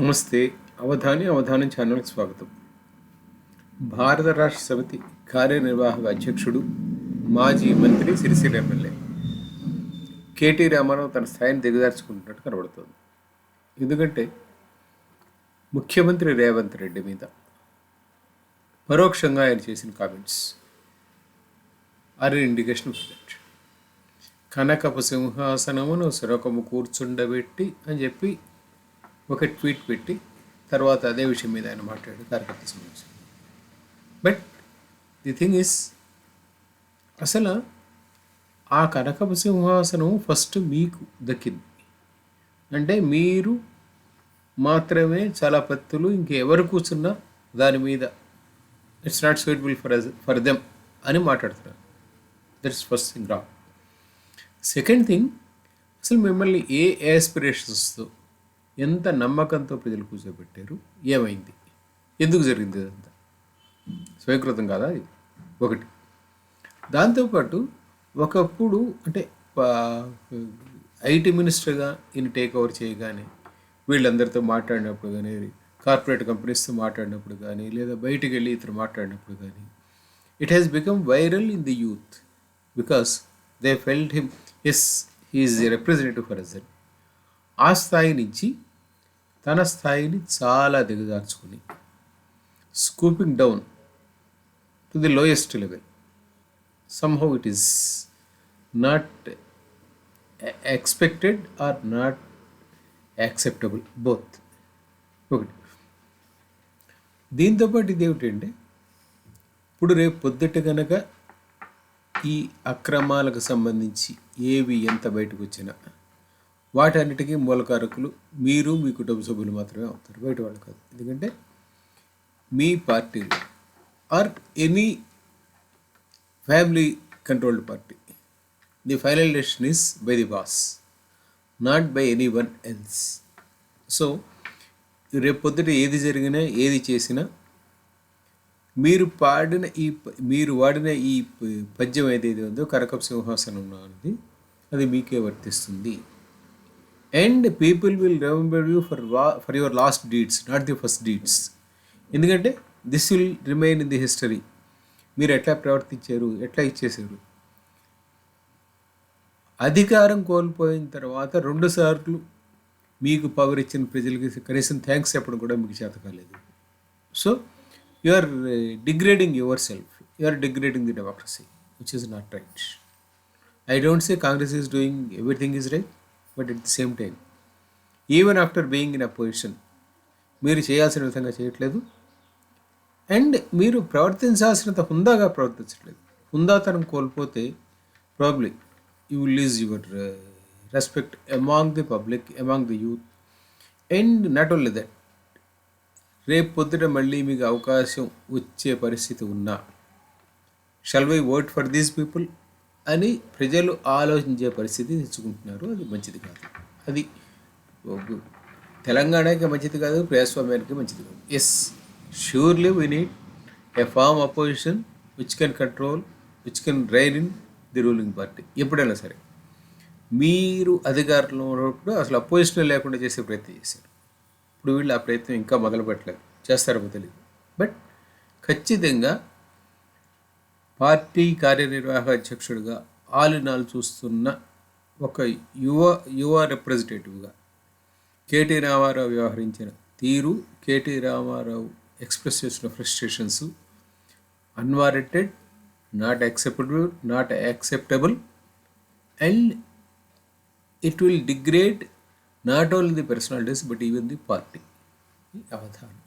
నమస్తే. అవధానం ఛానల్కి స్వాగతం. భారత రాష్ట్ర సమితి కార్యనిర్వాహక అధ్యక్షుడు, మాజీ మంత్రి, సిరిసిల్ల ఎమ్మెల్యే కేటీ రామారావు తన స్థాయిని దిగజార్చుకుంటున్నట్టు కనబడుతుంది. ఎందుకంటే ముఖ్యమంత్రి రేవంత్ రెడ్డి మీద పరోక్షంగా ఆయన చేసిన comments are indication of that. కనకపు సింహాసనమును సురకము కూర్చుండబెట్టి అని చెప్పి ఒక ట్వీట్ పెట్టి తర్వాత అదే విషయం మీద ఆయన మాట్లాడాడు కార్యకర్త సమావేశం. బట్ ది థింగ్ ఇస్, అసలు ఆ కనకపు సింహాసనం ఫస్ట్ మీకు దక్కింది అంటే మీరు మాత్రమే చాలా పత్తులు ఇంకెవరు కూర్చున్నా దాని మీద it's not suitable for them అని మాట్లాడుతున్నారు. That's first thing wrong. Second thing, అసలు మిమ్మల్ని ఏ యాస్పిరేషన్స్తో ఎంత నమ్మకంతో ప్రజలు కూర్చోబెట్టారు, ఏమైంది, ఎందుకు జరిగింది, ఇదంతా స్వీకృతం కాదా? అది ఒకటి. దాంతోపాటు ఒకప్పుడు అంటే ఐటీ మినిస్టర్గా ఈయన టేక్ ఓవర్ చేయగానే వీళ్ళందరితో మాట్లాడినప్పుడు కానీ, కార్పొరేట్ కంపెనీస్తో మాట్లాడినప్పుడు కానీ, లేదా బయటికి వెళ్ళి ఇతను మాట్లాడినప్పుడు కానీ, it has become viral in the youth because they felt him as he's the representative for us. ఆ స్థాయి నుంచి తన స్థాయిని చాలా దిగజార్చుకుని stooping down to the lowest level. Somehow it is not expected or not acceptable both. ఒకటి. దీంతోపాటు ఇదేమిటంటే, ఇప్పుడు రేపు పొద్దుట కనుక ఈ అక్రమాలకు సంబంధించి ఏవి ఎంత బయటకు వచ్చినా వాటన్నిటికీ మూలకారకులు మీరు, మీ కుటుంబ సభ్యులు మాత్రమే అవుతారు, బయట వాళ్ళు కాదు. ఎందుకంటే మీ పార్టీలు or any family controlled party, the final decision is by the boss, not by any one else. So రేపు పొద్దుట ఏది జరిగినా ఏది చేసినా మీరు వాడిన ఈ పద్యం ఏదైతే ఉందో కనకపు సింహాసనం అనేది అది మీకే వర్తిస్తుంది. And people will remember you for your last deeds, not the first deeds. ఎందుకంటే this will remain in the history. మీరు ఎట్లా ప్రవర్తించారు, ఎట్లా ఇచ్చేసారు. అధికారం కోల్పోయిన తర్వాత 2 సార్లు మీకు పవర్ ఇచ్చిన ప్రజలకి కనీసం థ్యాంక్స్ చెప్పడం కూడా మీకు చేత కాలేదు. So you are degrading yourself, you are degrading the democracy, which is not right. I don't say Congress is doing everything is right, but at the same time even after being in opposition మీరు చేయాల్సిన విధంగా చేయట్లేదు. And మీరు ప్రవర్తించాల్సినంత హుందాగా ప్రవర్తించట్లేదు. హుందాతనం కోల్పోతే probably you will lose your respect among the public, among the youth. And not only that, రేపు పొద్దుట మళ్ళీ మీకు అవకాశం వచ్చే పరిస్థితి ఉన్నా shall we vote for these people అని ప్రజలు ఆలోచించే పరిస్థితి తెచ్చుకుంటున్నారు. అది మంచిది కాదు. అది తెలంగాణకి మంచిది కాదు, ప్రజాస్వామ్యానికి మంచిది కాదు. Yes, surely we need a firm opposition which can control, which can rein in the ruling party. ఎప్పుడైనా సరే మీరు అధికారంలో ఉన్నప్పుడు అసలు అపోజిషన్ లేకుండా చేసే ప్రయత్నం చేశారు. ఇప్పుడు వీళ్ళు ఆ ప్రయత్నం ఇంకా మొదలు పెట్టలేదు, చేస్తారో తెలియదు. బట్ ఖచ్చితంగా పార్టీ కార్యనిర్వాహక అధ్యక్షుడిగా ఆలినాలు చూస్తున్న ఒక యువ రిప్రజెంటేటివ్గా కేటీ రామారావు వ్యవహరించిన తీరు, కేటీ రామారావు ఎక్స్ప్రెస్ చేసిన frustrations unwarranted, not acceptable and it will degrade not only the personalities but even the party. Avadhanam.